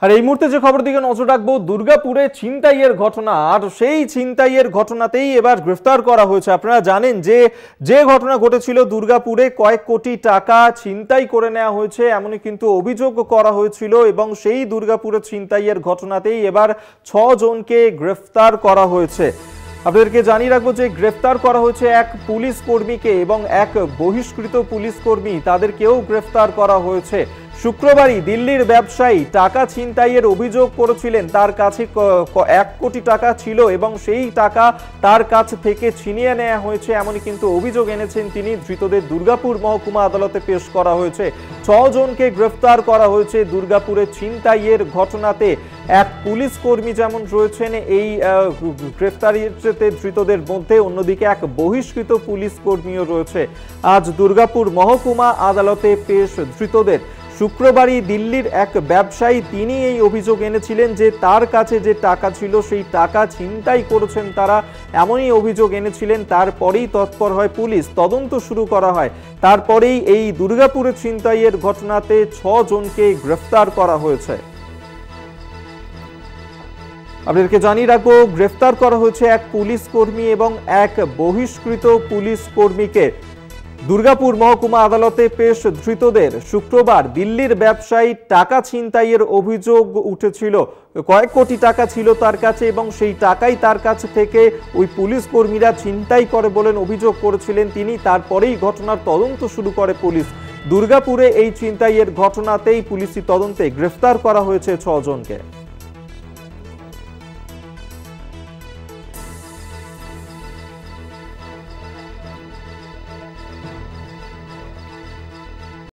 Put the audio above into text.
আর এই মুহূর্তে যে খবর দিকে নজর রাখবো, দুর্গাপুরে ছিনতাইয়ের ঘটনা। আর সেই ছিনতাইয়ের ঘটনাতেই এবার গ্রেফতার করা হয়েছে। আপনারা জানেন যে ঘটনা ঘটেছিল দুর্গাপুরে, কয়েক কোটি টাকা ছিনতাই করে নেওয়া হয়েছে এমনই কিন্তু অভিযোগ করা হয়েছিল, এবং সেই দুর্গাপুরে ছিনতাইয়ের ঘটনাতেই এবার 6 জনকে গ্রেফতার করা হয়েছে। আপনাদেরকে জানিয়ে রাখবো যে গ্রেফতার করা হয়েছে এক পুলিশ কর্মীকে এবং এক বহিষ্কৃত পুলিশ কর্মী, তাদেরকেও গ্রেফতার করা হয়েছে। শুক্রবারই দিল্লির ব্যবসায়ী টাকা ছিনতাইয়ের অভিযোগ করেছিলেন, তার কাছে 1 কোটি টাকা ছিল এবং সেই টাকা তার কাছ থেকে ছিনিয়ে নেওয়া হয়েছে এমনই কিন্তু অভিযোগ এনেছেন তিনি। ধৃতদের দুর্গাপুর মহকুমা আদালতে পেশ করা হয়েছে। 6 জনকে গ্রেফতার করা হয়েছে দুর্গাপুরে ছিনতাইয়ের ঘটনাতে। এক পুলিশ কর্মী যেমন রয়েছেন এই গ্রেফতারিতে ধৃতদের মধ্যে, অন্যদিকে এক বহিষ্কৃত পুলিশ কর্মীও রয়েছে। আজ দুর্গাপুর মহকুমা আদালতে পেশ ধৃতদের। শুক্রবারই দিল্লির এক ব্যবসায়ী, তিনি এই অভিযোগ এনেছিলেন যে তার কাছে যে টাকা ছিল সেই টাকা ছিনতাই করেছেন তারা, এমনই অভিযোগ এনেছিলেন। তারপরেই তৎপর হয় পুলিশ, তদন্ত শুরু করা হয়। তারপরেই এই দুর্গাপুরে ছিনতাইয়ের ঘটনাতে 6 জনকে গ্রেফতার করা হয়েছে। আপনাদেরকে জানিয়ে রাখবো, গ্রেফতার করা হয়েছে এক পুলিশ কর্মী এবং এক বহিষ্কৃত পুলিশ কর্মীকে। দুর্গাপুর মহকুমা আদালতে পেশ ধৃতদের। শুক্রবার দিল্লির ব্যবসায়ী টাকা ছিনতাইয়ের অভিযোগ উঠেছিল, কয়েক কোটি টাকা ছিল তার কাছে এবং সেই টাকাই তার কাছ থেকে ওই পুলিশ কর্মীরা ছিনতাই করে বলে অভিযোগ করেছিলেন তিনি। তারপরেই ঘটনার তদন্ত শুরু করে পুলিশ। দুর্গাপুরে এই ছিনতাইয়ের ঘটনাতেই পুলিশি তদন্তে গ্রেফতার করা হয়েছে 6 জনকে।